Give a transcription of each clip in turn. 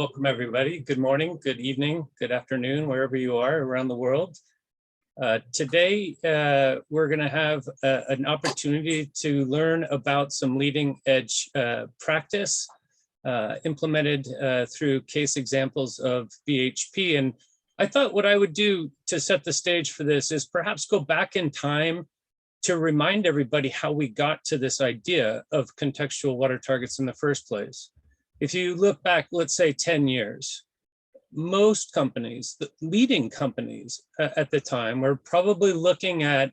Welcome everybody. Good morning, good evening, good afternoon, wherever you are around the world. Today, we're going to have an opportunity to learn about some leading edge practice implemented through case examples of BHP. And I thought what I would do to set the stage for this is perhaps go back in time to remind everybody how we got to this idea of contextual water targets in the first place. If you look back, let's say 10 years, most companies, the leading companies at the time, were probably looking at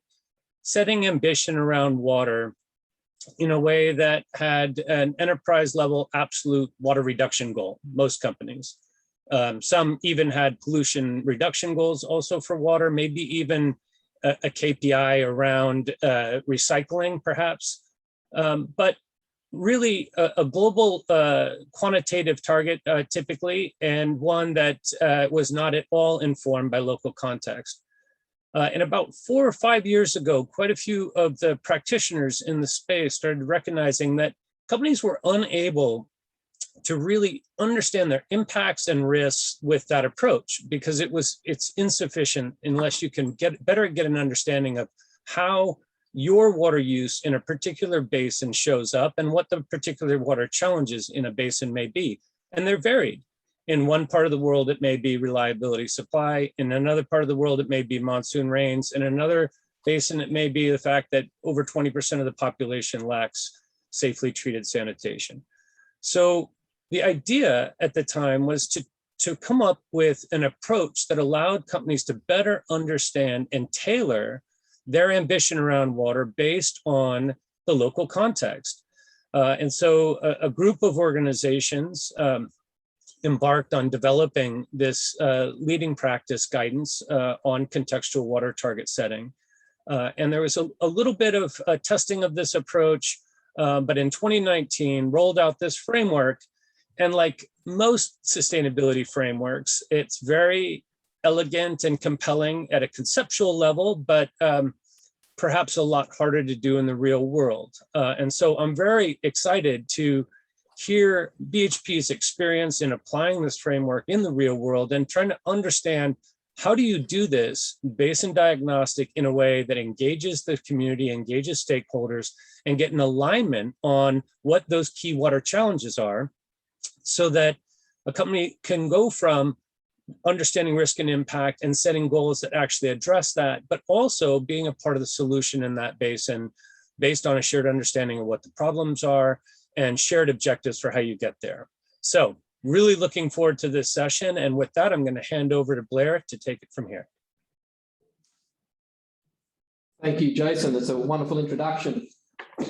setting ambition around water in a way that had an enterprise level absolute water reduction goal, most companies. Some even had pollution reduction goals also for water, maybe even a KPI around recycling perhaps. But really a global quantitative target typically, and one that was not at all informed by local context. And about 4 or 5 years ago, quite a few of the practitioners in the space started recognizing that companies were unable to really understand their impacts and risks with that approach, because it's insufficient unless you can get an understanding of how your water use in a particular basin shows up and what the particular water challenges in a basin may be. And they're varied. In one part of the world, it may be reliability supply. In another part of the world, it may be monsoon rains. In another basin, it may be the fact that over 20% of the population lacks safely treated sanitation. So the idea at the time was to come up with an approach that allowed companies to better understand and tailor their ambition around water based on the local context. And so a group of organizations embarked on developing this leading practice guidance on contextual water target setting. And there was a little bit of testing of this approach, but in 2019 rolled out this framework. And like most sustainability frameworks, it's very elegant and compelling at a conceptual level, but perhaps a lot harder to do in the real world. And so I'm very excited to hear BHP's experience in applying this framework in the real world and trying to understand, how do you do this basin diagnostic in a way that engages the community, engages stakeholders, and get an alignment on what those key water challenges are, so that a company can go from understanding risk and impact and setting goals that actually address that, but also being a part of the solution in that basin based on a shared understanding of what the problems are and shared objectives for how you get there. So really looking forward to this session. And with that, I'm going to hand over to Blair to take it from here. Thank you, Jason. That's a wonderful introduction.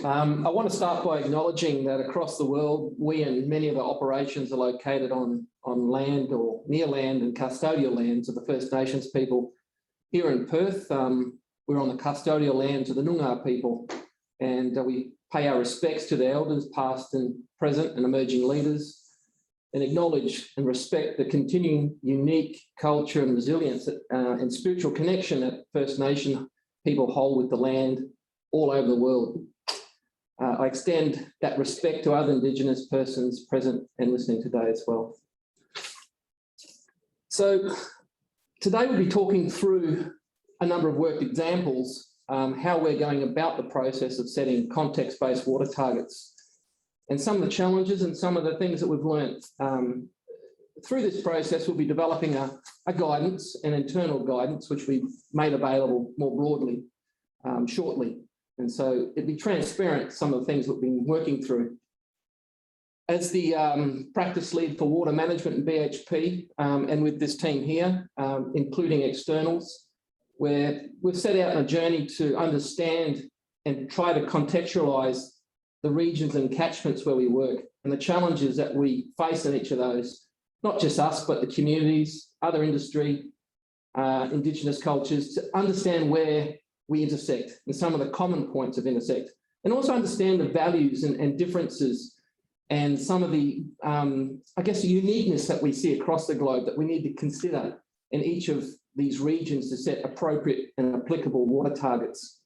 I want to start by acknowledging that across the world, we and many of our operations are located on land or near land and custodial lands of the First Nations people. Here in Perth, we're on the custodial lands of the Noongar people, and we pay our respects to the elders, past and present, and emerging leaders, and acknowledge and respect the continuing unique culture and resilience and spiritual connection that First Nation people hold with the land all over the world. I extend that respect to other Indigenous persons present and listening today as well. So today we'll be talking through a number of worked examples, how we're going about the process of setting context-based water targets, and some of the challenges and some of the things that we've learned. Through this process, we'll be developing a guidance, an internal guidance, which we've made available more broadly shortly. And so it'd be transparent, some of the things we've been working through. As the practice lead for water management in BHP, and with this team here, including externals, where we've set out on a journey to understand and try to contextualise the regions and catchments where we work and the challenges that we face in each of those, not just us, but the communities, other industry, Indigenous cultures, to understand where we intersect and some of the common points of intersect, and also understand the values and differences and some of the, I guess, the uniqueness that we see across the globe that we need to consider in each of these regions to set appropriate and applicable water targets.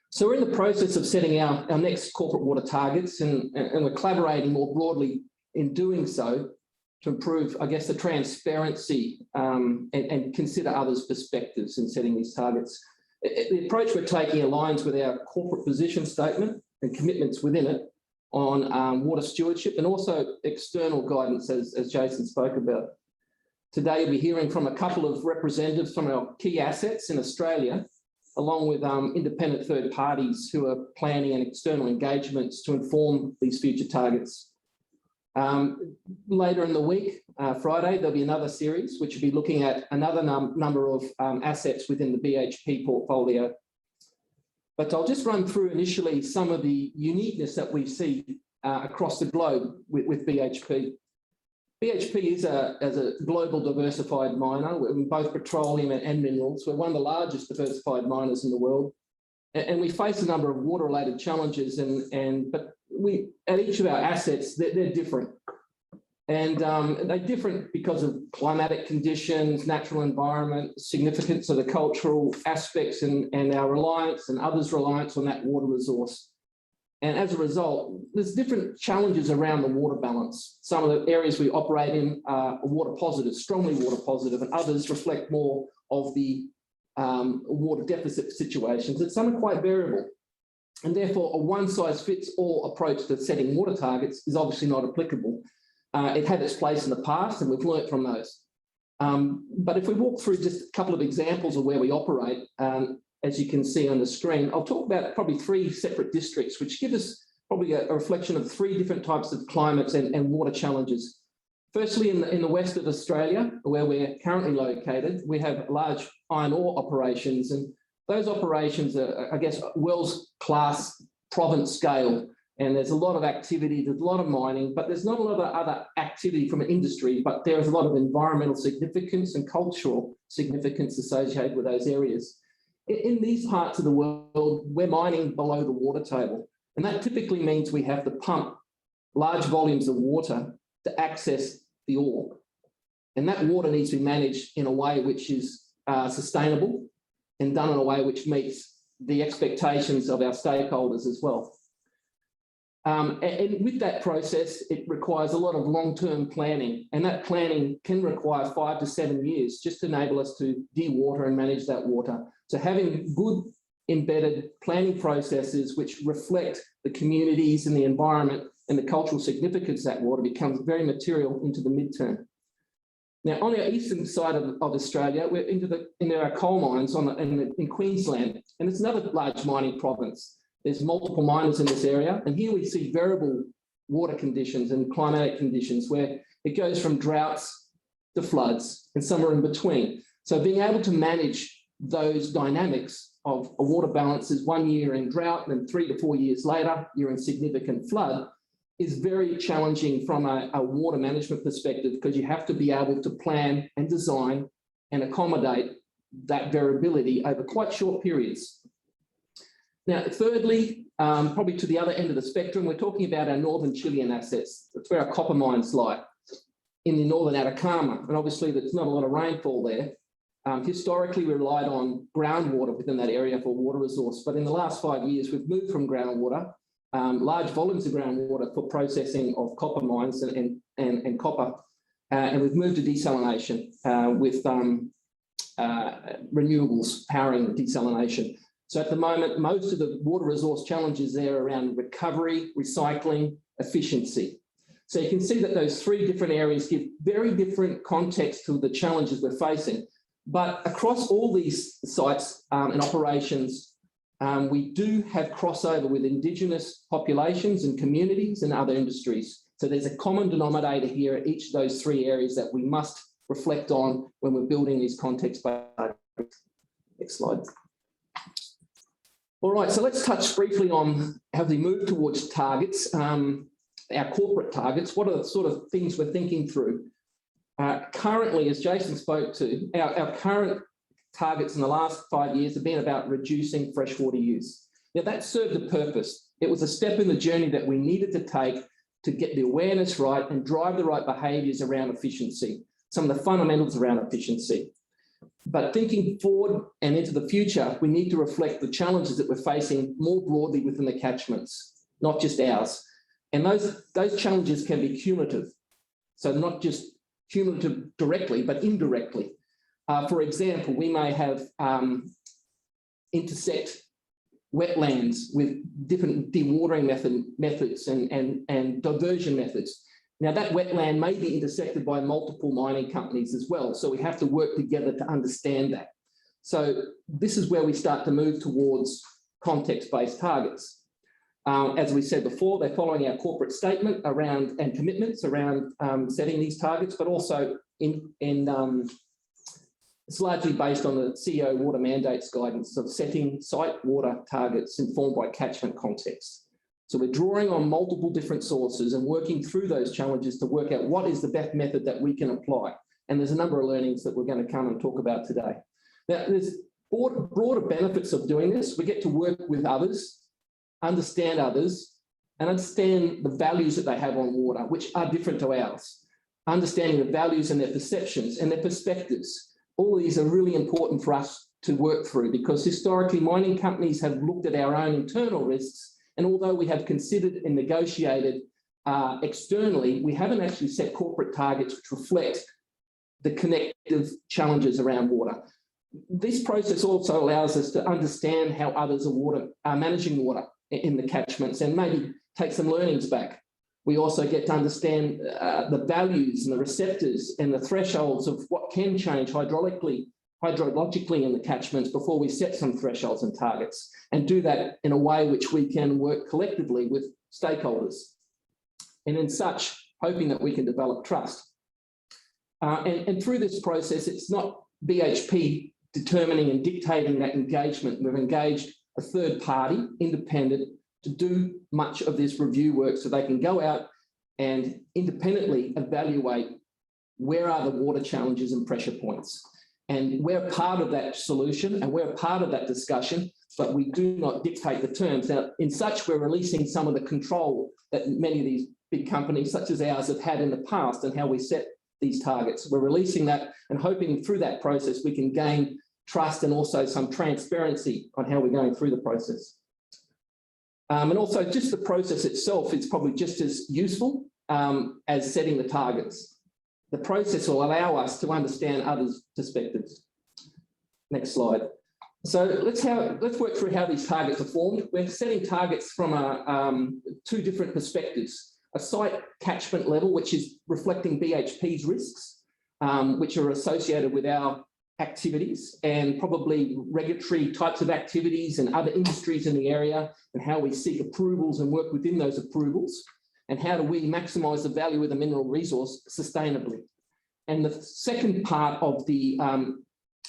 So we're in the process of setting our next corporate water targets, and we're collaborating more broadly in doing so to improve, I guess, the transparency and consider others' perspectives in setting these targets. The approach we're taking aligns with our corporate position statement and commitments within it on water stewardship and also external guidance, as Jason spoke about. Today, you'll be hearing from a couple of representatives from our key assets in Australia, along with independent third parties who are planning and external engagements to inform these future targets. Later in the week, Friday, there'll be another series, which will be looking at another number of assets within the BHP portfolio. But I'll just run through initially some of the uniqueness that we see across the globe with BHP. BHP is a global diversified miner in both petroleum and minerals. We're one of the largest diversified miners in the world. And we face a number of water-related challenges, but we, at each of our assets, they're different. And they're different because of climatic conditions, natural environment, significance of the cultural aspects and our reliance and others' reliance on that water resource. And as a result, there's different challenges around the water balance. Some of the areas we operate in are water positive, strongly water positive, and others reflect more of the water deficit situations, and some are quite variable. And therefore, a one-size-fits-all approach to setting water targets is obviously not applicable. It had its place in the past, and we've learnt from those. But if we walk through just a couple of examples of where we operate, as you can see on the screen, I'll talk about probably 3 separate districts, which give us probably a reflection of 3 different types of climates and water challenges. Firstly, in the west of Australia, where we're currently located, we have large iron ore operations, and those operations are, I guess, world-class province scale, and there's a lot of activity, there's a lot of mining, but there's not a lot of other activity from an industry, but there is a lot of environmental significance and cultural significance associated with those areas. In these parts of the world, we're mining below the water table, and that typically means we have to pump large volumes of water to access the ore. And that water needs to be managed in a way which is sustainable and done in a way which meets the expectations of our stakeholders as well. And with that process, it requires a lot of long-term planning, and that planning can require 5 to 7 years just to enable us to de-water and manage that water. So having good embedded planning processes which reflect the communities and the environment and the cultural significance of that water becomes very material into the midterm. Now, on the eastern side of Australia, we're into our coal mines in Queensland, and it's another large mining province. There's multiple miners in this area, and here we see variable water conditions and climatic conditions where it goes from droughts to floods and somewhere in between. So being able to manage those dynamics of a water balance is 1 year in drought, and then 3 to 4 years later, you're in significant flood, is very challenging from a water management perspective, because you have to be able to plan and design and accommodate that variability over quite short periods. Now, thirdly, probably to the other end of the spectrum, we're talking about our northern Chilean assets. That's where our copper mines lie, in the northern Atacama. And obviously, there's not a lot of rainfall there. Historically, we relied on groundwater within that area for water resource. But in the last 5 years, we've moved from groundwater, large volumes of groundwater for processing of copper mines and copper. And we've moved to desalination with renewables powering desalination. So at the moment, most of the water resource challenges there are around recovery, recycling, efficiency. So you can see that those 3 different areas give very different context to the challenges we're facing. But across all these sites and operations, we do have crossover with Indigenous populations and communities and other industries. So there's a common denominator here at each of those 3 areas that we must reflect on when we're building these context-based. Next slide. All right, so let's touch briefly on how we move towards targets, our corporate targets. What are the sort of things we're thinking through? Currently, as Jason spoke to, our current targets in the last 5 years have been about reducing freshwater use. Now, that served a purpose. It was a step in the journey that we needed to take to get the awareness right and drive the right behaviours around efficiency, some of the fundamentals around efficiency. But thinking forward and into the future, we need to reflect the challenges that we're facing more broadly within the catchments, not just ours. And those challenges can be cumulative. So not just cumulative directly, but indirectly. For example, we may have intersect wetlands with different dewatering methods and diversion methods. Now, that wetland may be intersected by multiple mining companies as well, so we have to work together to understand that. So this is where we start to move towards context-based targets. As we said before, they're following our corporate statement around and commitments around setting these targets, but also it's largely based on the CEO water mandates guidance of setting site water targets informed by catchment context. So we're drawing on multiple different sources and working through those challenges to work out what is the best method that we can apply. And there's a number of learnings that we're going to come and talk about today. Now, there's broader benefits of doing this. We get to work with others, understand others, and understand the values that they have on water, which are different to ours. Understanding the values and their perceptions and their perspectives. All of these are really important for us to work through because historically mining companies have looked at our own internal risks, and although we have considered and negotiated externally, we haven't actually set corporate targets which reflect the connective challenges around water. This process also allows us to understand how others are managing water in the catchments and maybe take some learnings back. We also get to understand the values and the receptors and the thresholds of what can change hydrologically in the catchments before we set some thresholds and targets, and do that in a way which we can work collectively with stakeholders. And in such, hoping that we can develop trust. And through this process, it's not BHP determining and dictating that engagement. We've engaged a third party, independent, to do much of this review work so they can go out and independently evaluate where are the water challenges and pressure points. And we're part of that solution and we're part of that discussion, but we do not dictate the terms. Now, in such, we're releasing some of the control that many of these big companies, such as ours, have had in the past and how we set these targets. We're releasing that and hoping through that process we can gain trust and also some transparency on how we're going through the process. And also just the process itself is probably just as useful as setting the targets. The process will allow us to understand others' perspectives. Next slide. So let's work through how these targets are formed. We're setting targets from two different perspectives. A site catchment level, which is reflecting BHP's risks, which are associated with our activities and probably regulatory types of activities and other industries in the area, and how we seek approvals and work within those approvals, and how do we maximise the value of the mineral resource sustainably. And the second part of the,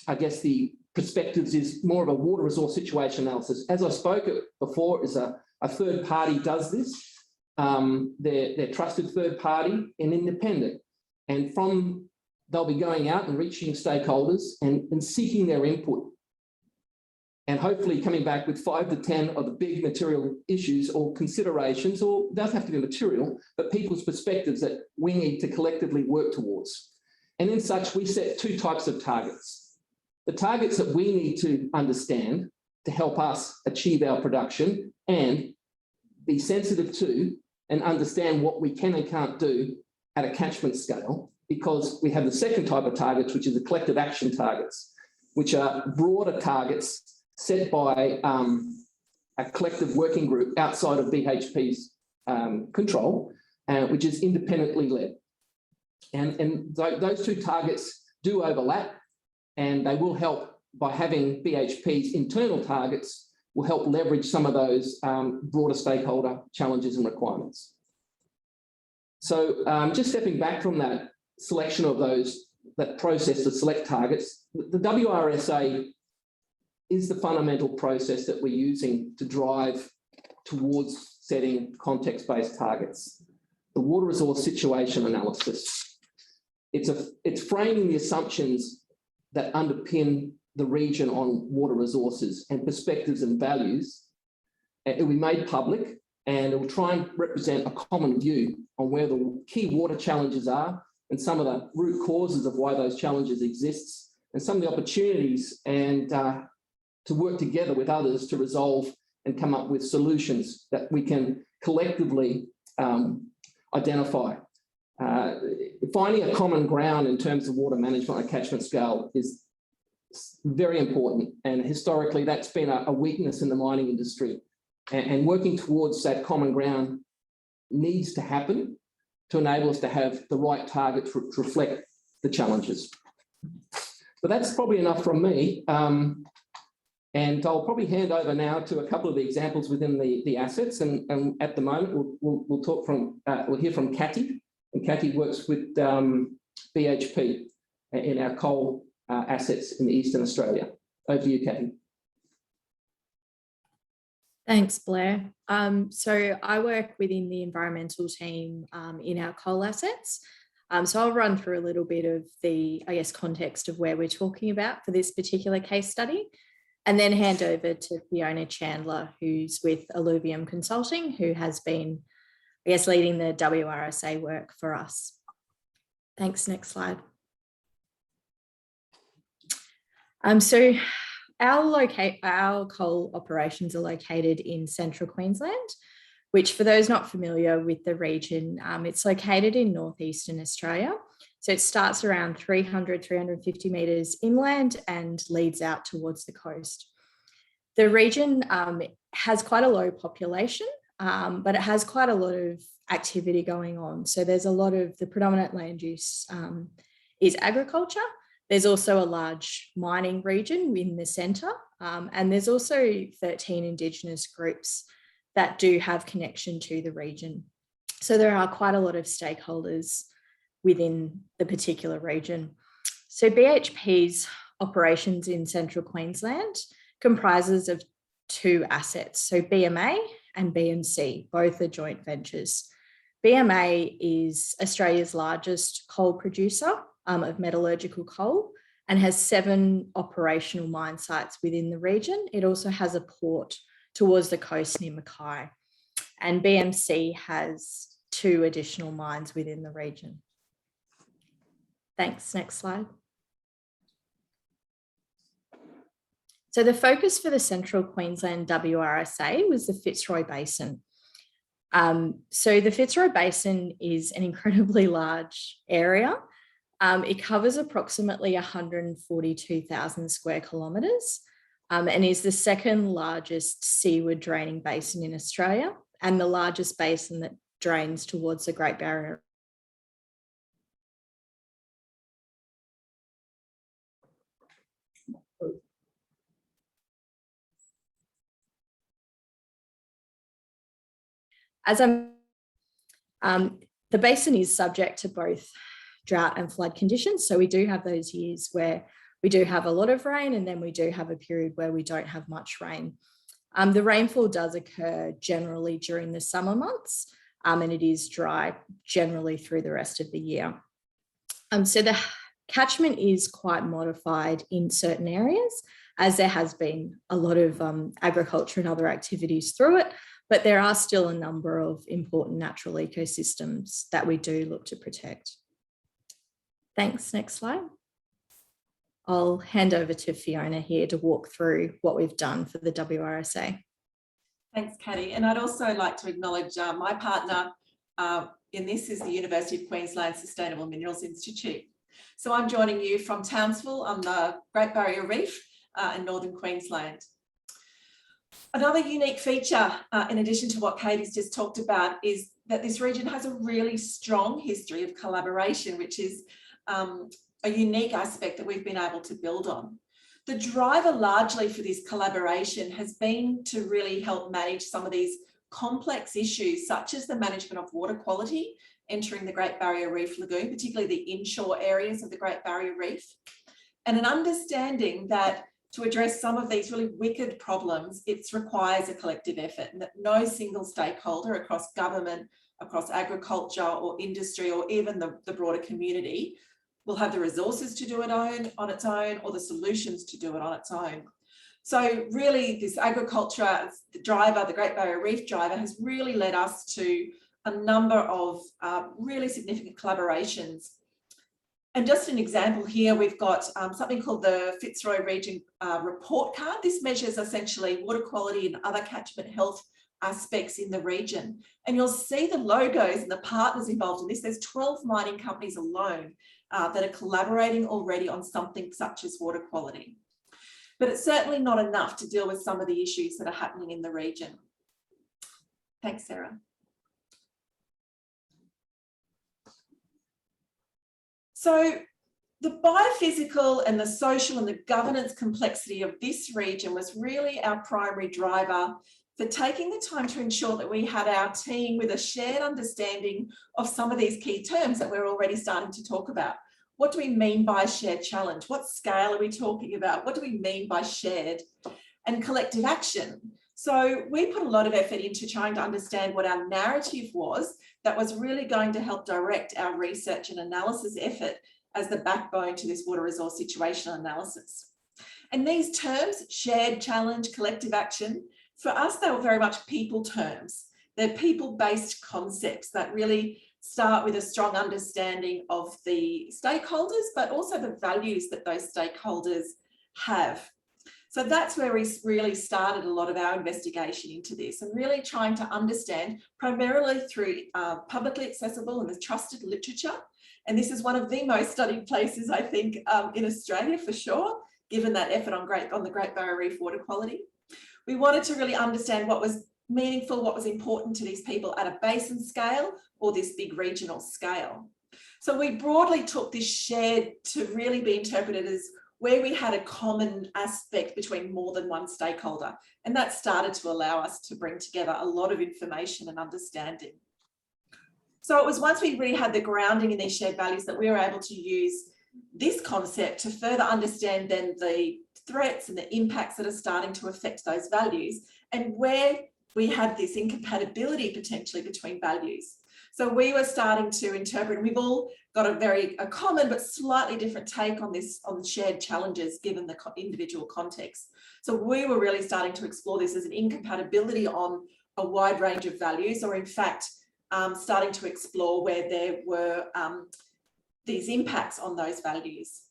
I guess, the perspectives is more of a water resource situation analysis. As I spoke before, is a third party does this. They're trusted third party and independent. And they'll be going out and reaching stakeholders and seeking their input. And hopefully coming back with 5 to 10 of the big material issues or considerations, or it doesn't have to be material, but people's perspectives that we need to collectively work towards. And in such, we set two types of targets. The targets that we need to understand to help us achieve our production and be sensitive to and understand what we can and can't do at a catchment scale, because we have the second type of targets, which is the collective action targets, which are broader targets set by a collective working group outside of BHP's control, which is independently led. And those two targets do overlap, and they will help by having BHP's internal targets will help leverage some of those broader stakeholder challenges and requirements. So just stepping back from that selection of that process to select targets, the WRSA is the fundamental process that we're using to drive towards setting context-based targets. The Water Resource Situation Analysis. It's framing the assumptions that underpin the region on water resources and perspectives and values. It will be made public, and it will try and represent a common view on where the key water challenges are and some of the root causes of why those challenges exist, and some of the opportunities, and to work together with others to resolve and come up with solutions that we can collectively identify. finding a common ground in terms of water management on a catchment scale is very important. And historically, that's been a weakness in the mining industry. And working towards that common ground needs to happen to enable us to have the right targets to reflect the challenges. But that's probably enough from me. And I'll probably hand over now to a couple of the examples within the assets. And at the moment, we'll talk from, we'll hear from Cathy. And Cathy works with BHP in our coal assets in Eastern Australia. Over to you, Cathy. Thanks, Blair. So I work within the environmental team in our coal assets. So I'll run through a little bit of the, I guess, context of where we're talking about for this particular case study, and then hand over to Fiona Chandler, who's with Alluvium Consulting, who has been, I guess, leading the WRSA work for us. Thanks, next slide. So our coal operations are located in central Queensland, which, for those not familiar with the region, it's located in northeastern Australia. So it starts around 350 metres inland and leads out towards the coast. The region has quite a low population, but it has quite a lot of activity going on. So there's a lot of the predominant land use is agriculture. There's also a large mining region in the centre, and there's also 13 Indigenous groups that do have connection to the region. So there are quite a lot of stakeholders within the particular region. So BHP's operations in central Queensland comprises of two assets, so BMA and BMC, both are joint ventures. BMA is Australia's largest coal producer of metallurgical coal and has 7 operational mine sites within the region. It also has a port towards the coast near Mackay. And BMC has 2 additional mines within the region. Thanks, next slide. So the focus for the Central Queensland WRSA was the Fitzroy Basin. So the Fitzroy Basin is an incredibly large area. It covers approximately 142,000 square kilometres and is the second largest seaward draining basin in Australia and the largest basin that drains towards the Great Barrier. The basin is subject to both drought and flood conditions. So we do have those years where we do have a lot of rain, and then we do have a period where we don't have much rain. The rainfall does occur generally during the summer months, and it is dry generally through the rest of the year. So the catchment is quite modified in certain areas, as there has been a lot of agriculture and other activities through it, but there are still a number of important natural ecosystems that we do look to protect. Thanks, next slide. I'll hand over to Fiona here to walk through what we've done for the WRSA. Thanks, Cathy. And I'd also like to acknowledge my partner in this is the University of Queensland Sustainable Minerals Institute. So I'm joining you from Townsville on the Great Barrier Reef in Northern Queensland. Another unique feature, in addition to what Katie's just talked about, is that this region has a really strong history of collaboration, which is a unique aspect that we've been able to build on. The driver largely for this collaboration has been to really help manage some of these complex issues, such as the management of water quality entering the Great Barrier Reef Lagoon, particularly the inshore areas of the Great Barrier Reef, and an understanding that to address some of these really wicked problems, it requires a collective effort, and that no single stakeholder across government, across agriculture or industry, or even the broader community will have the resources to do it on its own, or the solutions to do it on its own. So really this agriculture, the driver, the Great Barrier Reef driver, has really led us to a number of really significant collaborations. And just an example here, we've got something called the Fitzroy Region report card. This measures essentially water quality and other catchment health aspects in the region. And you'll see the logos and the partners involved in this. There's 12 mining companies alone that are collaborating already on something such as water quality. But it's certainly not enough to deal with some of the issues that are happening in the region. Thanks, Sarah. So the biophysical and the social and the governance complexity of this region was really our primary driver for taking the time to ensure that we had our team with a shared understanding of some of these key terms that we're already starting to talk about. What do we mean by shared challenge? What scale are we talking about? What do we mean by shared and collective action? So we put a lot of effort into trying to understand what our narrative was that was really going to help direct our research and analysis effort as the backbone to this water resource situational analysis. And these terms, shared challenge, collective action, for us, they were very much people terms. They're people-based concepts that really start with a strong understanding of the stakeholders, but also the values that those stakeholders have. So that's where we really started a lot of our investigation into this and really trying to understand primarily through publicly accessible and the trusted literature. And this is one of the most studied places, I think, in Australia for sure, given that effort on the Great Barrier Reef water quality. We wanted to really understand what was meaningful, what was important to these people at a basin scale or this big regional scale. So we broadly took this shared to really be interpreted as where we had a common aspect between more than one stakeholder. And that started to allow us to bring together a lot of information and understanding. So it was once we really had the grounding in these shared values that we were able to use this concept to further understand then the threats and the impacts that are starting to affect those values and where we have this incompatibility potentially between values. So we were starting to interpret, and we've all got a common but slightly different take on this, on shared challenges given the individual context. So we were really starting to explore this as an incompatibility on a wide range of values, or in fact, starting to explore where there were these impacts on those values.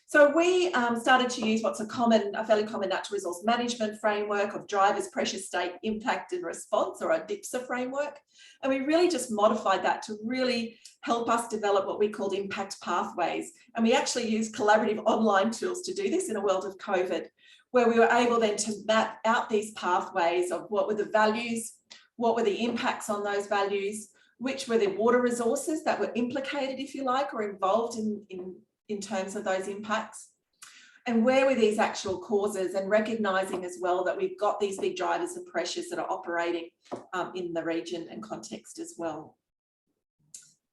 So we started to use what's a fairly common natural resource management framework of drivers, pressure, state, impact and response, or a DPSA framework. And we really just modified that to really help us develop what we called impact pathways. And we actually used collaborative online tools to do this in a world of COVID, where we were able then to map out these pathways of what were the values, what were the impacts on those values, which were the water resources that were implicated, if you like, or involved in terms of those impacts, and where were these actual causes, and recognising as well that we've got these big drivers and pressures that are operating in the region and context as well.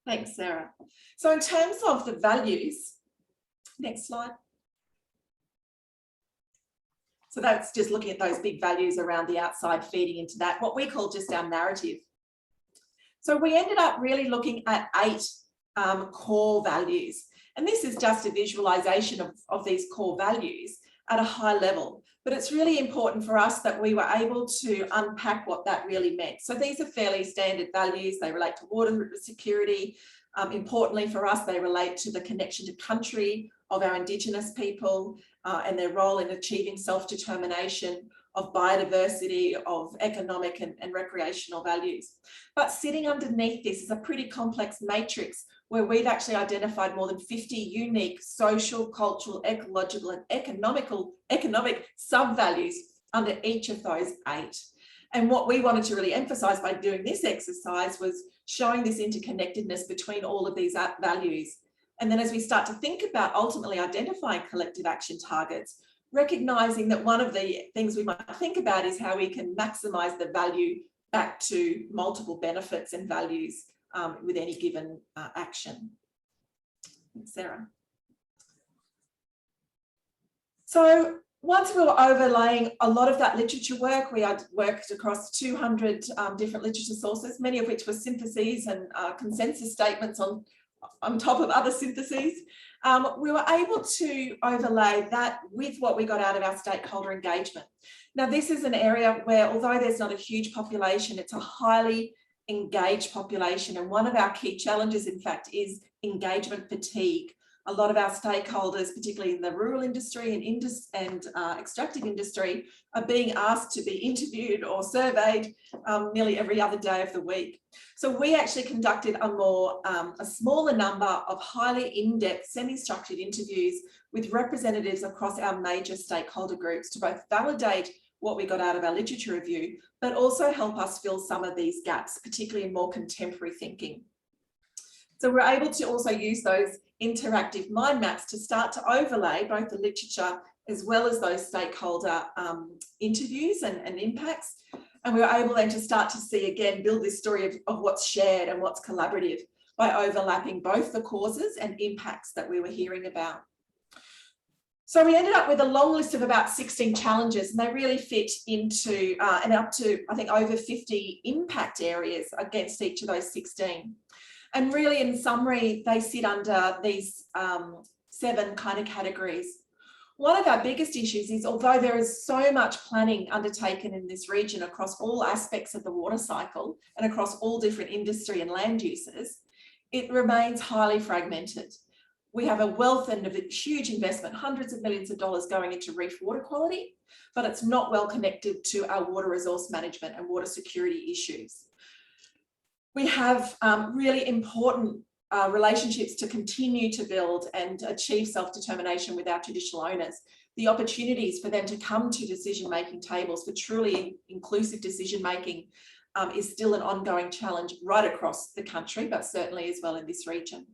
Thanks, Sarah. So in terms of the values, next slide. So that's just looking at those big values around the outside feeding into that, what we call just our narrative. So we ended up really looking at 8 core values. And this is just a visualization of these core values at a high level. But it's really important for us that we were able to unpack what that really meant. So these are fairly standard values. They relate to water security. Importantly for us, they relate to the connection to country of our Indigenous people and their role in achieving self-determination, of biodiversity, of economic and recreational values. But sitting underneath this is a pretty complex matrix where we've actually identified more than 50 unique social, cultural, ecological and economic sub-values under each of those 8. And what we wanted to really emphasize by doing this exercise was showing this interconnectedness between all of these values. And then as we start to think about ultimately identifying collective action targets, recognizing that one of the things we might think about is how we can maximize the value back to multiple benefits and values with any given action. Sarah. So once we were overlaying a lot of that literature work, we had worked across 200 different literature sources, many of which were syntheses and consensus statements on top of other syntheses. We were able to overlay that with what we got out of our stakeholder engagement. Now, this is an area where, although there's not a huge population, it's a highly engaged population. And one of our key challenges, in fact, is engagement fatigue. A lot of our stakeholders, particularly in the rural industry and extractive industry, are being asked to be interviewed or surveyed nearly every other day of the week. So we actually conducted a smaller number of highly in-depth, semi-structured interviews with representatives across our major stakeholder groups to both validate what we got out of our literature review, but also help us fill some of these gaps, particularly in more contemporary thinking. So we're able to also use those interactive mind maps to start to overlay both the literature as well as those stakeholder interviews and impacts. And we were able then to start to see, again, build this story of what's shared and what's collaborative by overlapping both the causes and impacts that we were hearing about. So we ended up with a long list of about 16 challenges, and they really fit into and up to, I think, over 50 impact areas against each of those 16. And really, in summary, they sit under these 7 kind of categories. One of our biggest issues is, although there is so much planning undertaken in this region across all aspects of the water cycle and across all different industry and land uses, it remains highly fragmented. We have a wealth and a huge investment, hundreds of millions of dollars going into reef water quality, but it's not well connected to our water resource management and water security issues. We have really important relationships to continue to build and achieve self-determination with our traditional owners. The opportunities for them to come to decision-making tables for truly inclusive decision-making is still an ongoing challenge right across the country, but certainly as well in this region.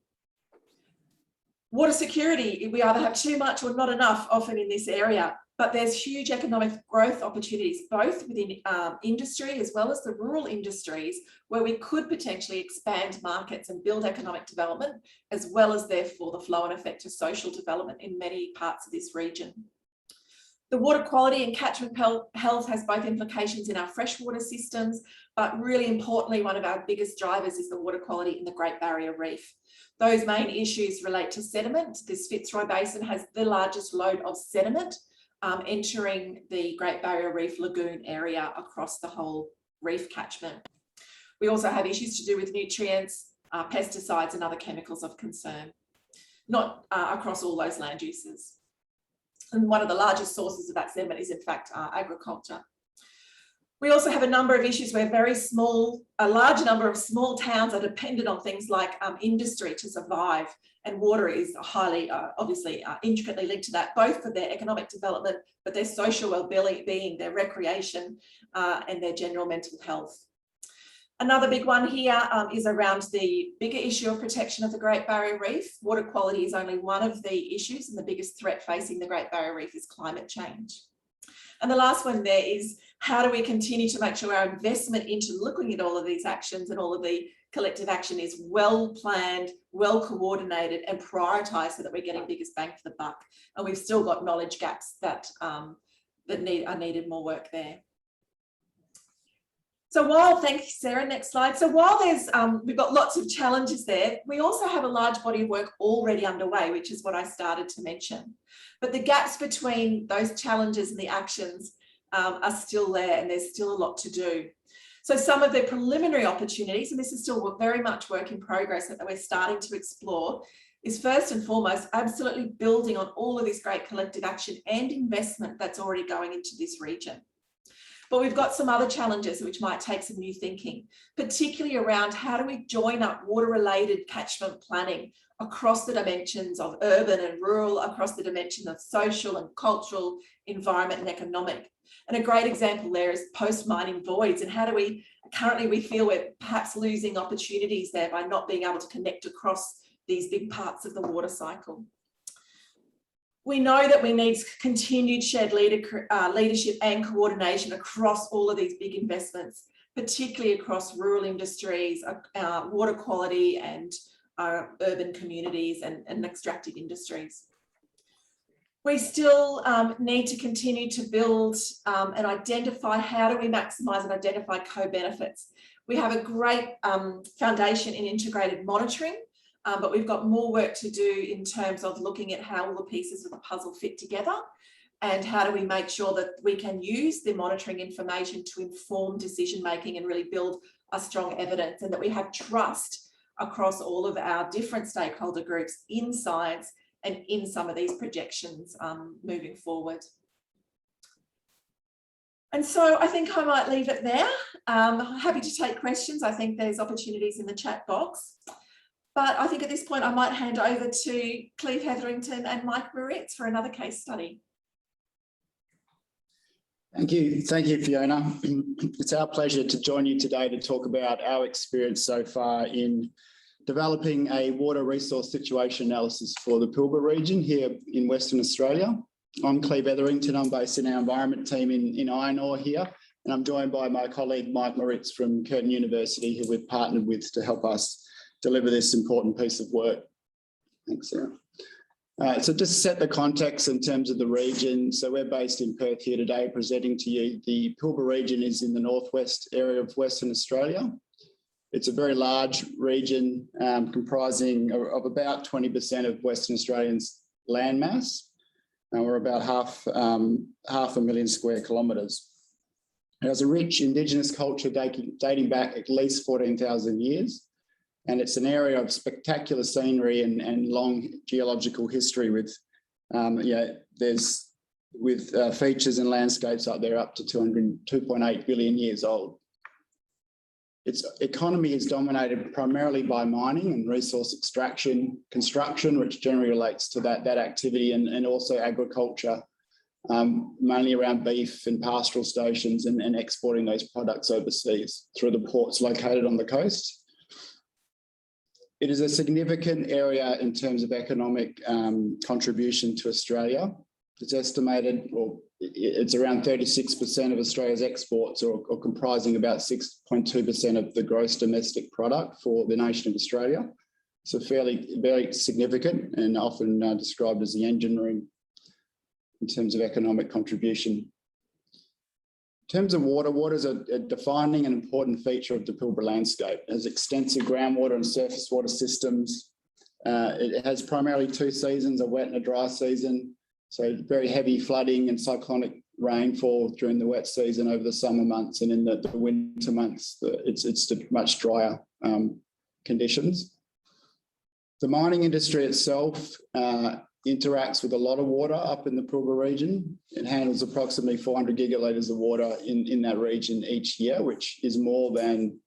Water security, we either have too much or not enough often in this area, but there's huge economic growth opportunities, both within industry as well as the rural industries, where we could potentially expand markets and build economic development, as well as therefore the flow and effect of social development in many parts of this region. The water quality and catchment health has both implications in our freshwater systems, but really importantly, one of our biggest drivers is the water quality in the Great Barrier Reef. Those main issues relate to sediment. This Fitzroy Basin has the largest load of sediment entering the Great Barrier Reef lagoon area across the whole reef catchment. We also have issues to do with nutrients, pesticides and other chemicals of concern, not across all those land uses. And one of the largest sources of that sediment is in fact agriculture. We also have a number of issues where a large number of small towns are dependent on things like industry to survive, and water is highly, obviously, intricately linked to that, both for their economic development, but their social well-being, their recreation, and their general mental health. Another big one here is around the bigger issue of protection of the Great Barrier Reef. Water quality is only one of the issues, and the biggest threat facing the Great Barrier Reef is climate change. And the last one there is, how do we continue to make sure our investment into looking at all of these actions and all of the collective action is well planned, well coordinated and prioritised so that we're getting biggest bang for the buck. And we've still got knowledge gaps that are needed more work there. So while, thank you, Sarah, next slide. So while there's, we've got lots of challenges there, we also have a large body of work already underway, which is what I started to mention. But the gaps between those challenges and the actions are still there, and there's still a lot to do. So some of the preliminary opportunities, and this is still very much work in progress that we're starting to explore, is first and foremost absolutely building on all of this great collective action and investment that's already going into this region. But we've got some other challenges which might take some new thinking, particularly around how do we join up water-related catchment planning across the dimensions of urban and rural, across the dimension of social and cultural, environment and economic. And a great example there is post-mining voids, and how do we, currently we feel we're perhaps losing opportunities there by not being able to connect across these big parts of the water cycle. We know that we need continued shared leadership and coordination across all of these big investments, particularly across rural industries, water quality and urban communities and extractive industries. We still need to continue to build and identify how do we maximise and identify co-benefits. We have a great foundation in integrated monitoring, but we've got more work to do in terms of looking at how all the pieces of the puzzle fit together, and how do we make sure that we can use the monitoring information to inform decision making and really build a strong evidence, and that we have trust across all of our different stakeholder groups in science and in some of these projections moving forward. And so I think I might leave it there. I'm happy to take questions. I think there's opportunities in the chat box. But I think at this point I might hand over to Cleve Hetherington and Mike Moritz for another case study. Thank you, Fiona. It's our pleasure to join you today to talk about our experience so far in developing a water resource situation analysis for the Pilbara region here in Western Australia. I'm Cleve Hetherington. I'm based in our environment team in iron ore here, and I'm joined by my colleague Mike Moritz from Curtin University, who we've partnered with to help us deliver this important piece of work. Thanks, Sarah. So just to set the context in terms of the region, so we're based in Perth here today presenting to you. The Pilbara region is in the northwest area of Western Australia. It's a very large region comprising of about 20% of Western Australia's land mass. We're about half a million square kilometres. It has a rich Indigenous culture dating back at least 14,000 years. And it's an area of spectacular scenery and long geological history with, features and landscapes up there up to 2.8 billion years old. Its economy is dominated primarily by mining and resource extraction, construction, which generally relates to that activity, and also agriculture, mainly around beef and pastoral stations and exporting those products overseas through the ports located on the coast. It is a significant area in terms of economic contribution to Australia. It's estimated, or it's around 36% of Australia's exports, or comprising about 6.2% of the gross domestic product for the nation of Australia. So very significant and often described as the engine room in terms of economic contribution. In terms of water, water is a defining and important feature of the Pilbara landscape. It has extensive groundwater and surface water systems. It has primarily two seasons, a wet and a dry season. So very heavy flooding and cyclonic rainfall during the wet season over the summer months, and in the winter months, it's much drier conditions. The mining industry itself interacts with a lot of water up in the Pilbara region. It handles approximately 400 gigalitres of water in that region each year, which is more than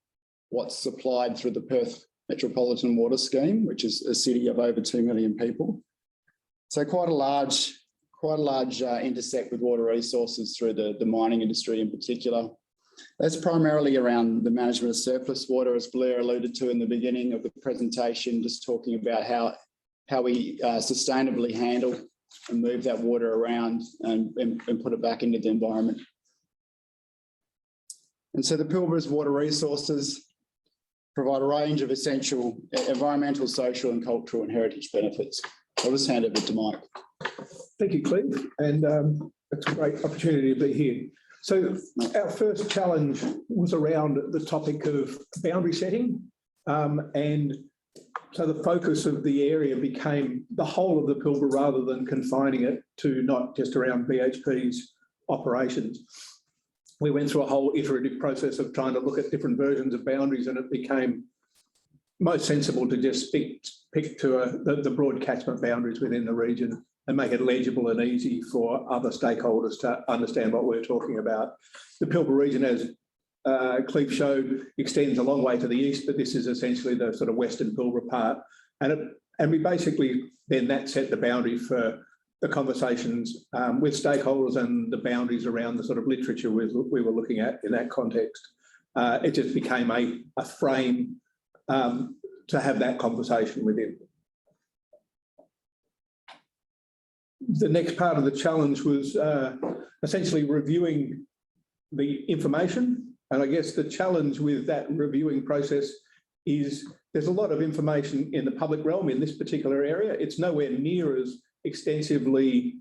what's supplied through the Perth Metropolitan Water Scheme, which is a city of over 2 million people. So quite a large intersect with water resources through the mining industry in particular. That's primarily around the management of surplus water, as Blair alluded to in the beginning of the presentation, just talking about how we sustainably handle and move that water around and put it back into the environment. And so the Pilbara's water resources provide a range of essential environmental, social and cultural and heritage benefits. I'll just hand over to Mike. Thank you, Cleve, and it's a great opportunity to be here. So our first challenge was around the topic of boundary setting, and so the focus of the area became the whole of the Pilbara rather than confining it to not just around BHP's operations. We went through a whole iterative process of trying to look at different versions of boundaries, and it became most sensible to just pick to the broad catchment boundaries within the region and make it legible and easy for other stakeholders to understand what we're talking about. The Pilbara region, as Cleve showed, extends a long way to the east, but this is essentially the sort of western Pilbara part. And we basically then that set the boundary for the conversations with stakeholders and the boundaries around the sort of literature we were looking at in that context. It just became a frame to have that conversation within. The next part of the challenge was essentially reviewing the information. And I guess the challenge with that reviewing process is there's a lot of information in the public realm in this particular area. It's nowhere near as extensively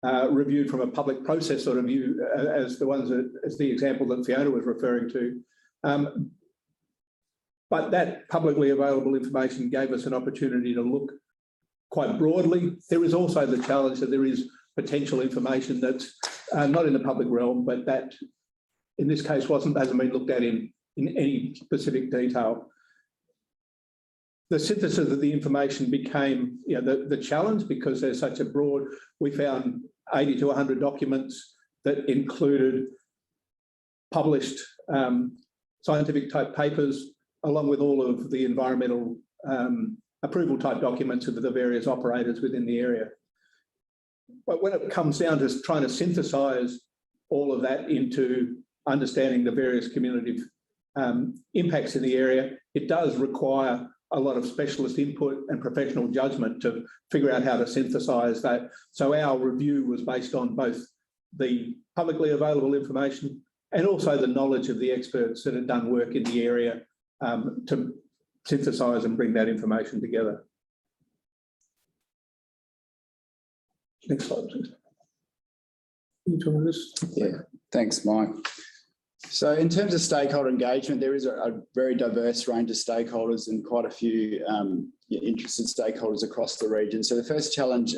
reviewed from a public process sort of view as the example that Fiona was referring to. But that publicly available information gave us an opportunity to look quite broadly. There is also the challenge that there is potential information that's not in the public realm, but that in this case hasn't been looked at in any specific detail. the synthesis of the information became, the challenge, because there's such a broad. We found 80 to 100 documents that included published scientific type papers, along with all of the environmental approval type documents of the various operators within the area. But when it comes down to trying to synthesize all of that into understanding the various community impacts in the area, it does require a lot of specialist input and professional judgment to figure out how to synthesize that. So our review was based on both the publicly available information and also the knowledge of the experts that had done work in the area to synthesize and bring that information together. Next slide, please. Can you talk about this? Yeah, thanks, Mike. So in terms of stakeholder engagement, there is a very diverse range of stakeholders and quite a few interested stakeholders across the region. So the first challenge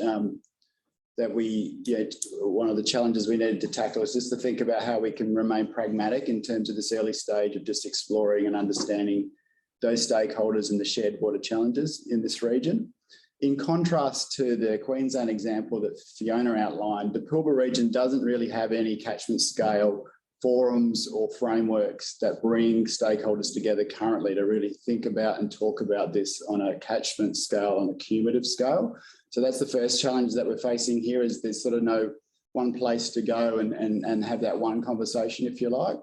one of the challenges we needed to tackle is just to think about how we can remain pragmatic in terms of this early stage of just exploring and understanding those stakeholders and the shared water challenges in this region. In contrast to the Queensland example that Fiona outlined, the Pilbara region doesn't really have any catchment scale forums or frameworks that bring stakeholders together currently to really think about and talk about this on a catchment scale, on a cumulative scale. So that's the first challenge that we're facing here, is there's sort of no one place to go and have that one conversation, if you like.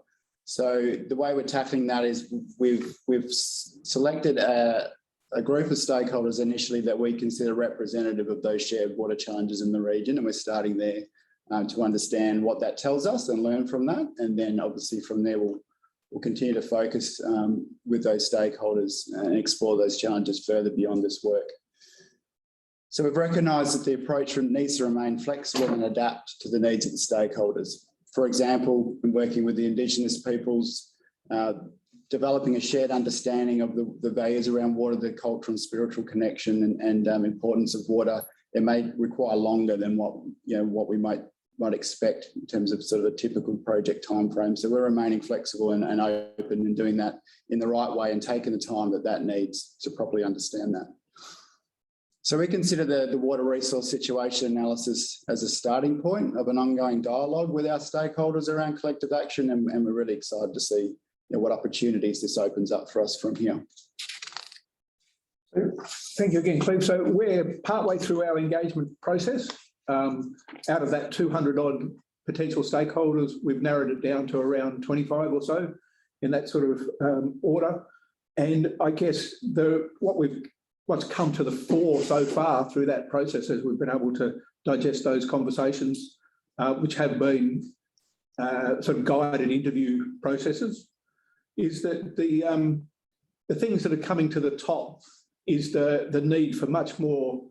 So the way we're tackling that is we've selected a group of stakeholders initially that we consider representative of those shared water challenges in the region, and we're starting there to understand what that tells us and learn from that. And then obviously from there, we'll continue to focus with those stakeholders and explore those challenges further beyond this work. So we've recognised that the approach needs to remain flexible and adapt to the needs of the stakeholders. For example, when working with the Indigenous peoples, developing a shared understanding of the values around water, the cultural and spiritual connection and importance of water, it may require longer than what we might expect in terms of sort of a typical project timeframe. So we're remaining flexible and open and doing that in the right way and taking the time that needs to properly understand that. So we consider the water resource situation analysis as a starting point of an ongoing dialogue with our stakeholders around collective action, and we're really excited to see what opportunities this opens up for us from here. Thank you again, Cleve. So we're partway through our engagement process. Out of that 200 odd potential stakeholders, we've narrowed it down to around 25 or so in that sort of order. And I guess what's come to the fore so far through that process as we've been able to digest those conversations, which have been sort of guided interview processes, is that the things that are coming to the top is the need for much more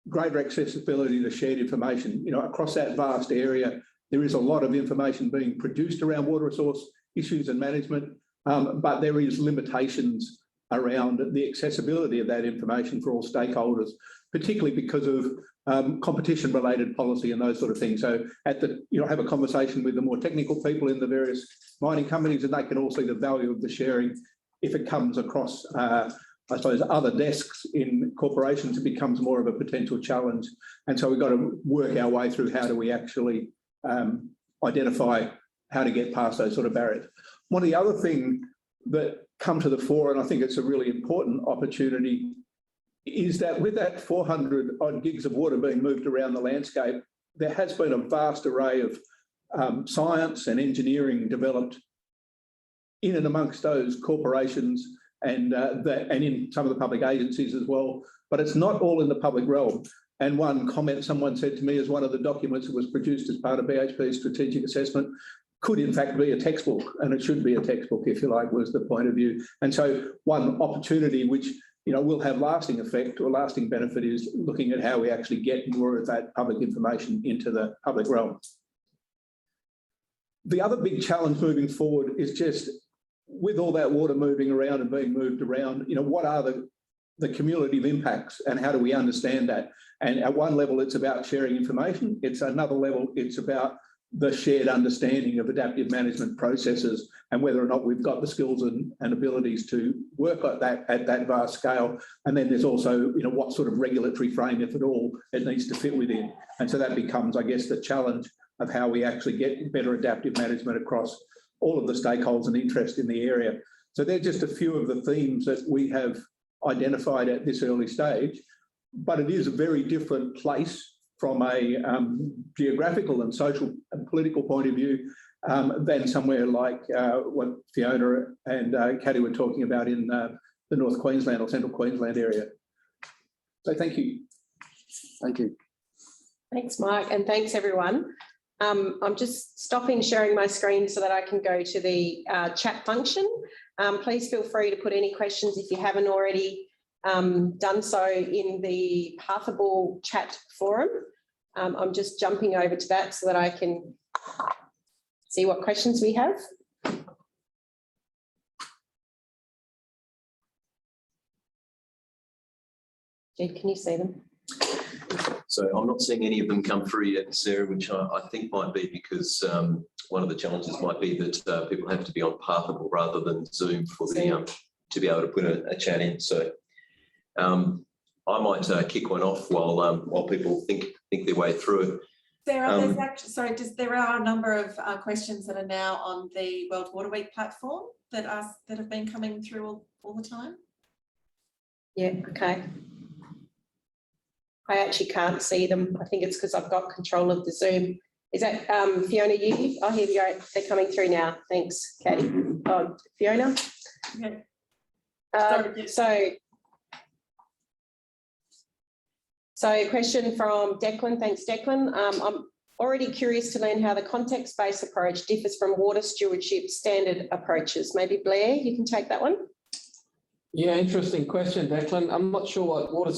greater accessibility to shared information. Across that vast area, there is a lot of information being produced around water resource issues and management, but there is limitations around the accessibility of that information for all stakeholders, particularly because of competition-related policy and those sort of things. So have a conversation with the more technical people in the various mining companies, and they can all see the value of the sharing. If it comes across, I suppose, other desks in corporations, it becomes more of a potential challenge. And so we've got to work our way through how do we actually identify how to get past those sort of barriers. One of the other things that come to the fore, and I think it's a really important opportunity, is that with that 400 odd gigs of water being moved around the landscape, there has been a vast array of science and engineering developed in and amongst those corporations and in some of the public agencies as well, but it's not all in the public realm. And one comment someone said to me is one of the documents that was produced as part of BHP's strategic assessment could in fact be a textbook, and it should be a textbook, if you like, was the point of view. And so one opportunity which will have lasting effect or lasting benefit is looking at how we actually get more of that public information into the public realm. The other big challenge moving forward is just with all that water moving around and being moved around, what are the cumulative impacts and how do we understand that? And at one level, it's about sharing information. It's another level, it's about the shared understanding of adaptive management processes and whether or not we've got the skills and abilities to work at that vast scale. And then there's also, what sort of regulatory frame, if at all, it needs to fit within. And so that becomes, I guess, the challenge of how we actually get better adaptive management across all of the stakeholders and interest in the area. So they're just a few of the themes that we have identified at this early stage, but it is a very different place from a geographical and social and political point of view than somewhere like what Fiona and Katie were talking about in the North Queensland or Central Queensland area. So thank you. Thank you. Thanks, Mike, and thanks everyone. I'm just stopping sharing my screen so that I can go to the chat function. Please feel free to put any questions if you haven't already done so in the Pathable chat forum. I'm just jumping over to that so that I can see what questions we have. Jed, can you see them? So I'm not seeing any of them come through yet, Sarah, which I think might be because one of the challenges might be that people have to be on Pathable rather than Zoom for the to be able to put a chat in. So I might kick one off while people think their way through it. Sarah, there's actually, there are a number of questions that are now on the World Water Week platform that have been coming through all the time. Yeah, okay. I actually can't see them. I think it's because I've got control of the Zoom. Is that Fiona, you? Oh, here we go. They're coming through now. Thanks, Katie. Oh, Fiona? Okay. So a question from Declan. Thanks, Declan. I'm already curious to learn how the context-based approach differs from water stewardship standard approaches. Maybe Blair, you can take that one. Yeah, interesting question, Declan. I'm not sure what water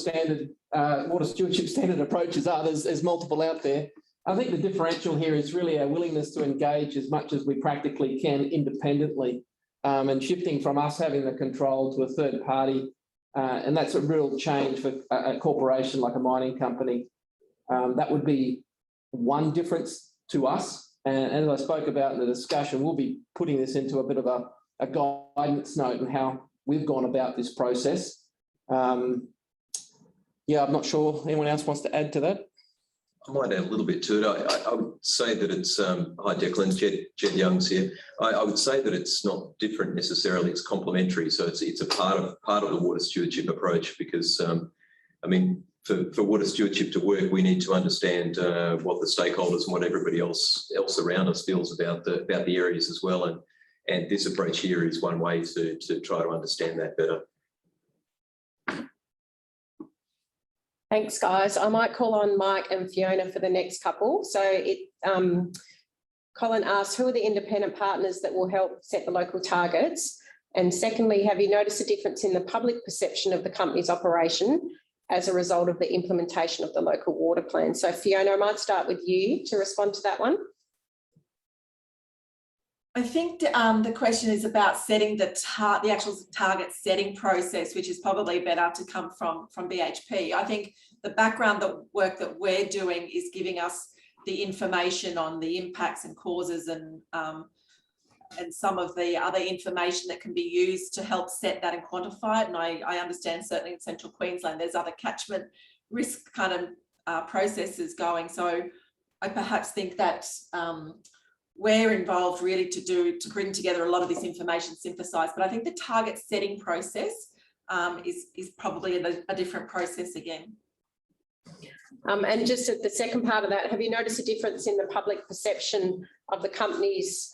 stewardship standard approaches are. There's multiple out there. I think the differential here is really our willingness to engage as much as we practically can independently, and shifting from us having the control to a third party. And that's a real change for a corporation like a mining company. That would be one difference to us. And as I spoke about in the discussion, we'll be putting this into a bit of a guidance note on how we've gone about this process. Yeah, I'm not sure anyone else wants to add to that. I might add a little bit to it. I would say that it's, hi Declan, Jed Young's here. I would say that it's not different necessarily, it's complementary. So it's a part of the water stewardship approach because, I mean, for water stewardship to work, we need to understand what the stakeholders and what everybody else around us feels about the areas as well. And this approach here is one way to try to understand that better. Thanks, guys. I might call on Mike and Fiona for the next couple. So Colin asks, who are the independent partners that will help set the local targets? And secondly, have you noticed a difference in the public perception of the company's operation as a result of the implementation of the local water plan? So Fiona, I might start with you to respond to that one. I think the question is about setting the actual target setting process, which is probably better to come from BHP. I think the background work that we're doing is giving us the information on the impacts and causes and some of the other information that can be used to help set that and quantify it. And I understand certainly in Central Queensland, there's other catchment risk kind of processes going. So I perhaps think that we're involved really to bring together a lot of this information synthesized, but I think the target setting process is probably a different process again. And just at the second part of that, have you noticed a difference in the public perception of the company's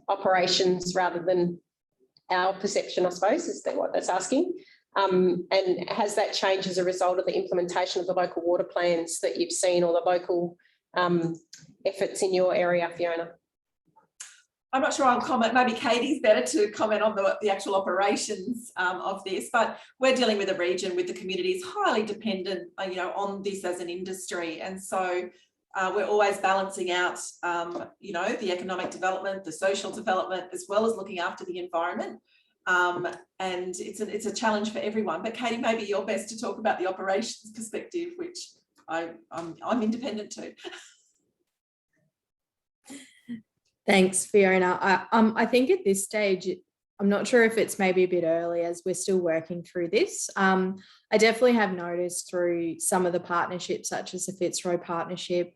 operations rather than our perception, I suppose, is that what that's asking? And has that changed as a result of the implementation of the local water plans that you've seen or the local efforts in your area, Fiona? I'm not sure I'll comment. Maybe Katie's better to comment on the actual operations of this, but we're dealing with a region with the communities highly dependent, on this as an industry. And so we're always balancing out, the economic development, the social development, as well as looking after the environment. And it's a challenge for everyone. But Katie, maybe you're best to talk about the operations perspective, which I'm independent too. Thanks, Fiona. I think at this stage, I'm not sure if it's maybe a bit early as we're still working through this. I definitely have noticed through some of the partnerships, such as the Fitzroy partnership,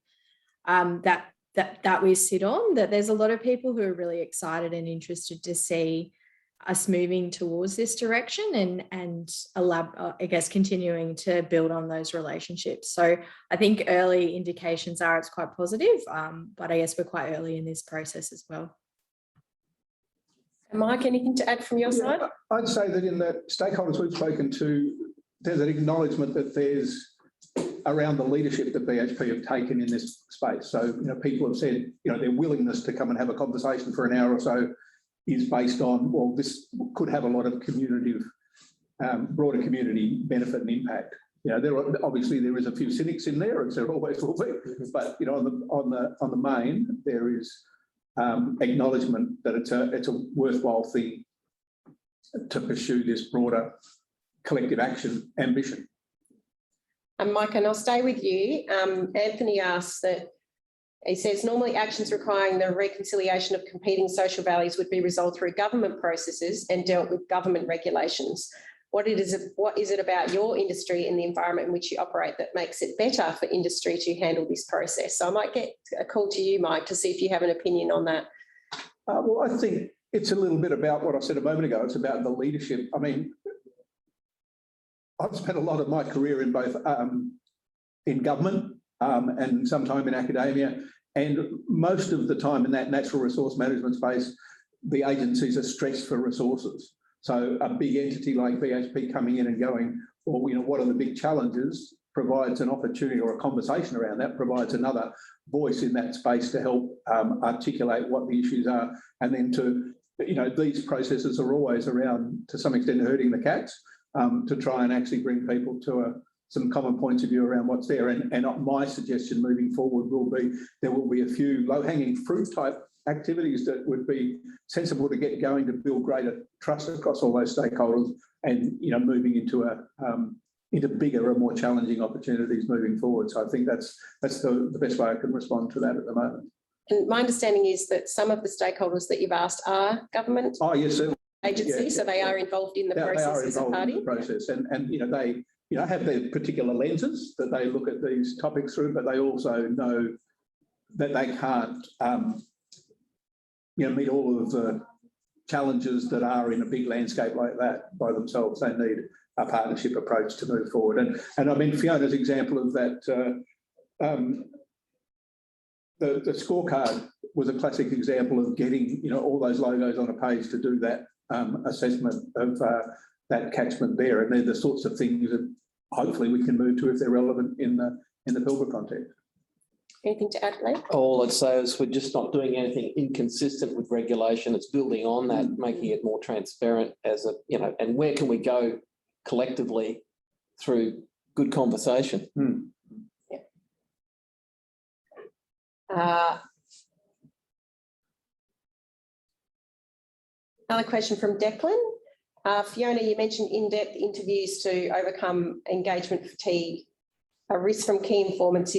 that we sit on, that there's a lot of people who are really excited and interested to see us moving towards this direction and I guess continuing to build on those relationships. So I think early indications are it's quite positive, but I guess we're quite early in this process as well. Mike, anything to add from your side? I'd say that in the stakeholders we've spoken to, there's an acknowledgement that there's around the leadership that BHP have taken in this space. So, people have said, their willingness to come and have a conversation for an hour or so is based on, well, this could have a lot of community, broader community benefit and impact. Obviously there is a few cynics in there, as there always will be, but on the main there is acknowledgement that it's a worthwhile thing to pursue this broader collective action ambition. And Mike, and I'll stay with you. Anthony asks that, he says, normally actions requiring the reconciliation of competing social values would be resolved through government processes and dealt with government regulations. What is it about your industry and the environment in which you operate that makes it better for industry to handle this process? So I might get a call to you, Mike, to see if you have an opinion on that. Well, I think it's a little bit about what I said a moment ago. It's about the leadership. I mean, I've spent a lot of my career in both in government and some time in academia, and most of the time in that natural resource management space, the agencies are stressed for resources. So a big entity like BHP coming in and going, well, what are the big challenges, provides an opportunity, or a conversation around that, provides another voice in that space to help articulate what the issues are. And then these processes are always around, to some extent, herding the cats, to try and actually bring people to some common points of view around what's there. And my suggestion moving forward will be, there will be a few low-hanging fruit type activities that would be sensible to get going to build greater trust across all those stakeholders, and moving into bigger and more challenging opportunities moving forward. So I think that's the best way I can respond to that at the moment. And my understanding is that some of the stakeholders that you've asked are government agencies, so they are involved in the process as a party. In the process, and they have their particular lenses that they look at these topics through, but they also know that they can't meet all of the challenges that are in a big landscape like that by themselves. They need a partnership approach to move forward. And I mean, Fiona's example of that, the scorecard was a classic example of getting all those logos on a page to do that assessment of that catchment there. And they're the sorts of things that hopefully we can move to if they're relevant in the Pilbara context. Anything to add, Lee? All I'd say is we're just not doing anything inconsistent with regulation. It's building on that, making it more transparent and where can we go collectively through good conversation. Yeah. Another question from Declan. Fiona, you mentioned in-depth interviews to overcome engagement fatigue. A risk from key informants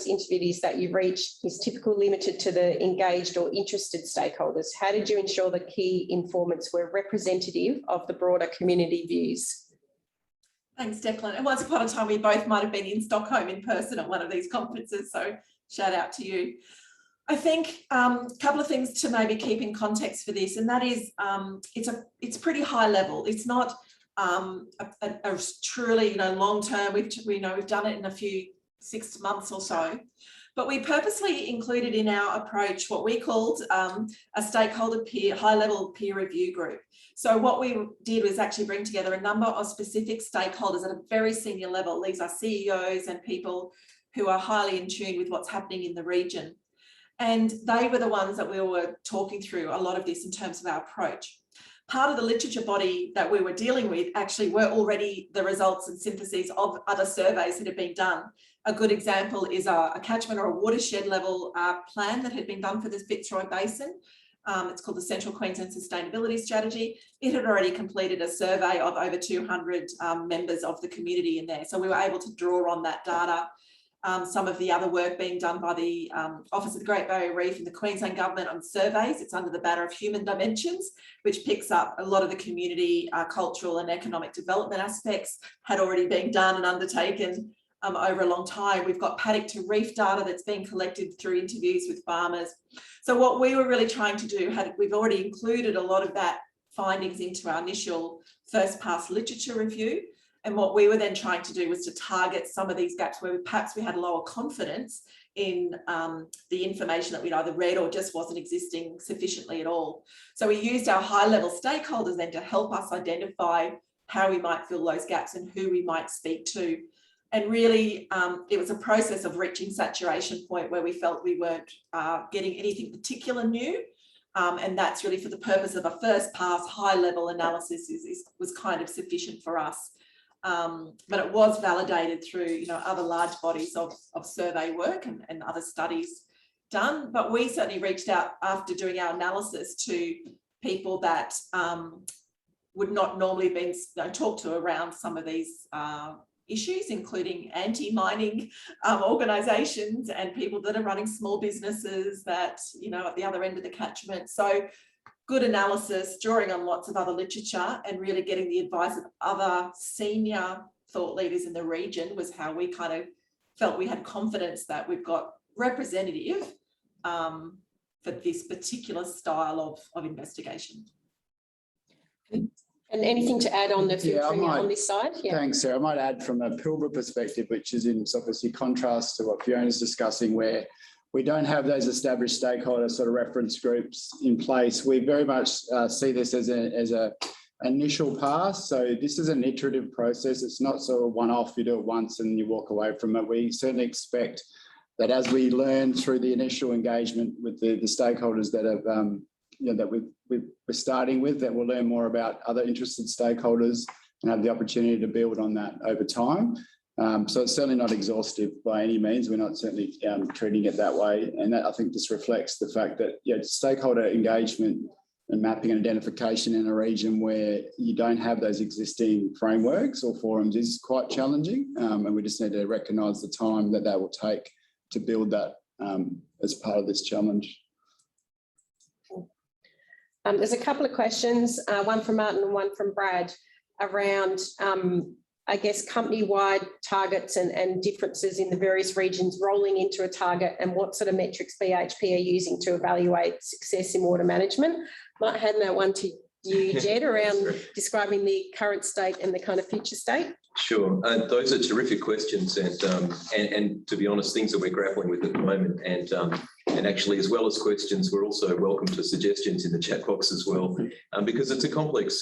interviewees that you reach is typically limited to the engaged or interested stakeholders. How did you ensure the key informants were representative of the broader community views? Thanks, Declan. And once upon a time, we both might have been in Stockholm in person at one of these conferences, so shout out to you. I think a couple of things to maybe keep in context for this, and that is it's pretty high level. It's not a truly long term. We've done it in a few 6 months or so, but we purposely included in our approach what we called a stakeholder high level peer review group. So what we did was actually bring together a number of specific stakeholders at a very senior level. These are CEOs and people who are highly in tune with what's happening in the region. And they were the ones that we were talking through a lot of this in terms of our approach. Part of the literature body that we were dealing with actually were already the results and syntheses of other surveys that had been done. A good example is a catchment or a watershed level plan that had been done for the Fitzroy Basin. It's called the Central Queensland Sustainability Strategy. It had already completed a survey of over 200 members of the community in there. So we were able to draw on that data. some of the other work being done by the Office of the Great Barrier Reef and the Queensland Government on surveys. It's under the banner of Human Dimensions, which picks up a lot of the community, cultural and economic development aspects had already been done and undertaken over a long time. We've got paddock to reef data that's being collected through interviews with farmers. So what we were really trying to do, we've already included a lot of that findings into our initial first pass literature review. And what we were then trying to do was to target some of these gaps where perhaps we had lower confidence in the information that we'd either read or just wasn't existing sufficiently at all. So we used our high level stakeholders then to help us identify how we might fill those gaps and who we might speak to. And really, it was a process of reaching saturation point where we felt we weren't getting anything particular new. And that's really for the purpose of a first pass high level analysis was kind of sufficient for us. But it was validated through, other large bodies of survey work and other studies done. But we certainly reached out after doing our analysis to people that would not normally have been talked to around some of these issues, including anti-mining organisations and people that are running small businesses that, at the other end of the catchment. So good analysis, drawing on lots of other literature and really getting the advice of other senior thought leaders in the region was how we kind of felt we had confidence that we've got representative for this particular style of investigation. And anything to add on the filtering on this side? Yeah. Thanks, Sarah. I might add from a Pilbara perspective, which is in obviously contrast to what Fiona's discussing, where we don't have those established stakeholder sort of reference groups in place. We very much see this as a initial pass. So this is an iterative process. It's not sort of one-off, you do it once and you walk away from it. We certainly expect that as we learn through the initial engagement with the stakeholders that have, that we're starting with, that we'll learn more about other interested stakeholders and have the opportunity to build on that over time. So it's certainly not exhaustive by any means. We're not certainly treating it that way. And that, I think, just reflects the fact that stakeholder engagement and mapping and identification in a region where you don't have those existing frameworks or forums is quite challenging. And we just need to recognise the time that will take to build that as part of this challenge. There's a couple of questions, one from Martin and one from Brad, around I guess company-wide targets and differences in the various regions rolling into a target, and what sort of metrics BHP are using to evaluate success in water management. Might hand that one to you, Jed, around describing the current state and the kind of future state. Sure, those are terrific questions, and to be honest, things that we're grappling with at the moment, and actually, as well as questions, we're also welcome to suggestions in the chat box as well, because it's a complex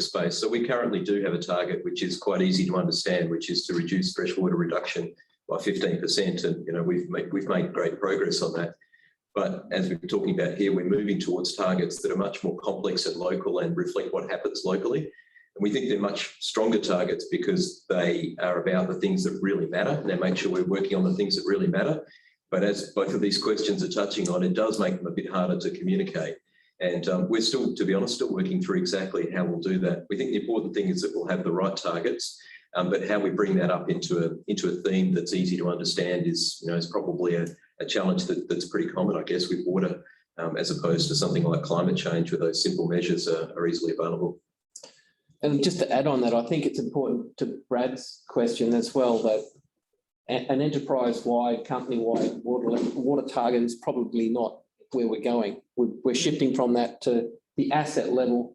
space. So we currently do have a target which is quite easy to understand, which is to reduce freshwater reduction by 15%, and we've made great progress on that. But as we've been talking about here, we're moving towards targets that are much more complex and local and reflect what happens locally. And we think they're much stronger targets because they are about the things that really matter, and they make sure we're working on the things that really matter. But as both of these questions are touching on, it does make them a bit harder to communicate. And we're still, to be honest, still working through exactly how we'll do that. We think the important thing is that we'll have the right targets, but how we bring that up into a theme that's easy to understand is probably a challenge that's pretty common, I guess, with water, as opposed to something like climate change, where those simple measures are easily available. And just to add on that, I think it's important to Brad's question as well that an enterprise-wide, company-wide water target is probably not where we're going. We're shifting from that to the asset level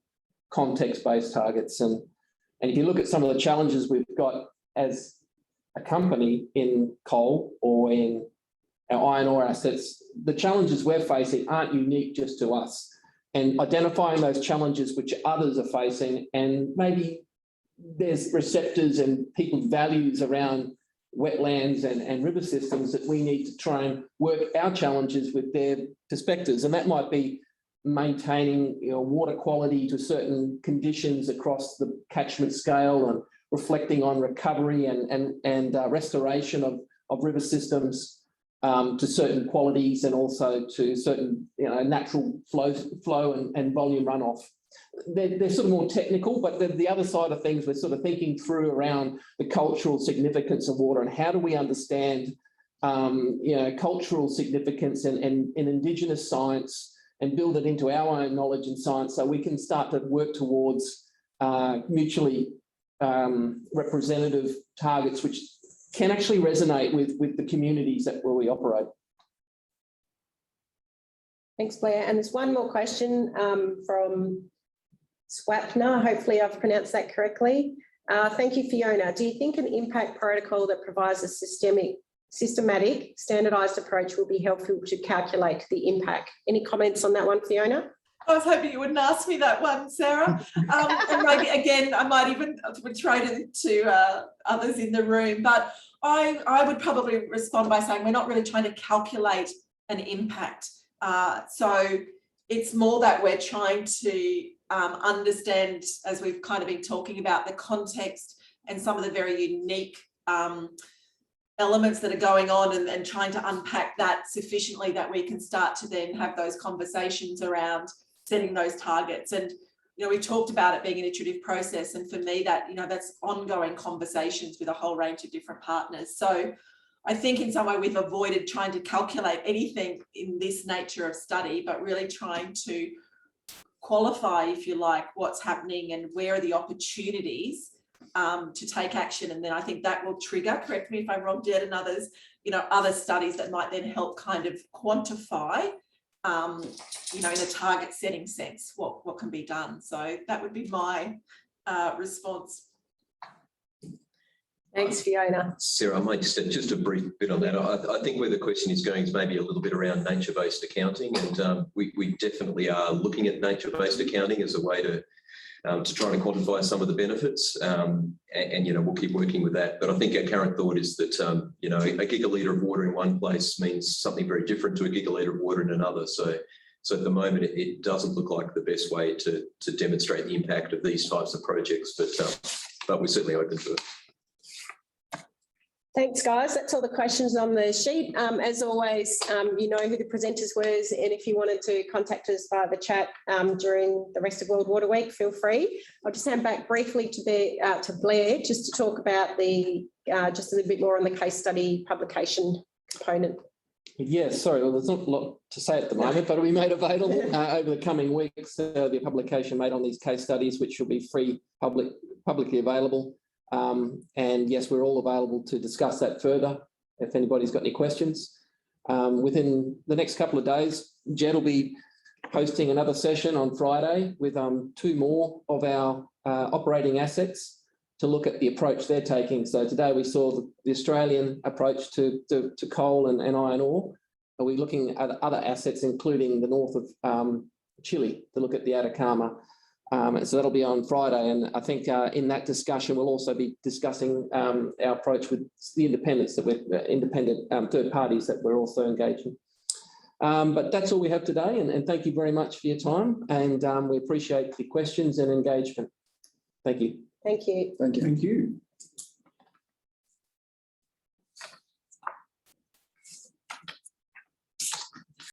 context-based targets. And if you look at some of the challenges we've got as a company in coal or in our iron ore assets, the challenges we're facing aren't unique just to us. And identifying those challenges which others are facing, and maybe there's receptors and people's values around wetlands and river systems that we need to try and work our challenges with their perspectives. And that might be maintaining water quality to certain conditions across the catchment scale, and reflecting on recovery and restoration of river systems to certain qualities, and also to certain natural flow and volume runoff. They're sort of more technical, but the other side of things, we're sort of thinking through around the cultural significance of water and how do we understand cultural significance and Indigenous science, and build it into our own knowledge and science, so we can start to work towards mutually representative targets, which can actually resonate with the communities where we operate. Thanks, Blair. And there's one more question from Swapna. Hopefully I've pronounced that correctly. Thank you, Fiona. Do you think an impact protocol that provides a systematic, standardised approach will be helpful to calculate the impact? Any comments on that one, Fiona? I was hoping you wouldn't ask me that one, Sarah. And maybe, again, I might even throw it to others in the room, but I would probably respond by saying we're not really trying to calculate an impact. So it's more that we're trying to understand, as we've kind of been talking about, the context and some of the very unique elements that are going on, and trying to unpack that sufficiently that we can start to then have those conversations around setting those targets. And we talked about it being an iterative process, and for me that that's ongoing conversations with a whole range of different partners. So I think in some way we've avoided trying to calculate anything in this nature of study, but really trying to qualify, if you like, what's happening and where are the opportunities to take action. And then I think that will trigger, correct me if I'm wrong, Jed, and others, other studies that might then help kind of quantify, in a target setting sense, what can be done. So that would be my response. Thanks, Fiona. Sarah, I might just a brief bit on that. I think where the question is going is maybe a little bit around nature-based accounting, and we definitely are looking at nature-based accounting as a way to try and quantify some of the benefits, and we'll keep working with that. But I think our current thought is that a gigalitre of water in one place means something very different to a gigalitre of water in another. So at the moment, it doesn't look like the best way to demonstrate the impact of these types of projects, but we're certainly open to it. Thanks, guys. That's all the questions on the sheet. As always, you know who the presenters were, and if you wanted to contact us via the chat during the rest of World Water Week, feel free. I'll just hand back briefly to Blair just to talk about just a little bit more on the case study publication component. Yes, sorry, well, there's not a lot to say at the moment, but it'll be made available over the coming weeks. There'll be a publication made on these case studies, which will be free, publicly available. And yes, we're all available to discuss that further if anybody's got any questions. Within the next couple of days, Jed will be hosting another session on Friday with 2 more of our operating assets to look at the approach they're taking. So today we saw the Australian approach to coal and iron ore. Are we looking at other assets, including the north of Chile, to look at the Atacama? So that'll be on Friday, and I think in that discussion we'll also be discussing our approach with the independent third parties that we're also engaging. But that's all we have today, and thank you very much for your time, and we appreciate the questions and engagement. Thank you. Thank you. Thank you. Thank you.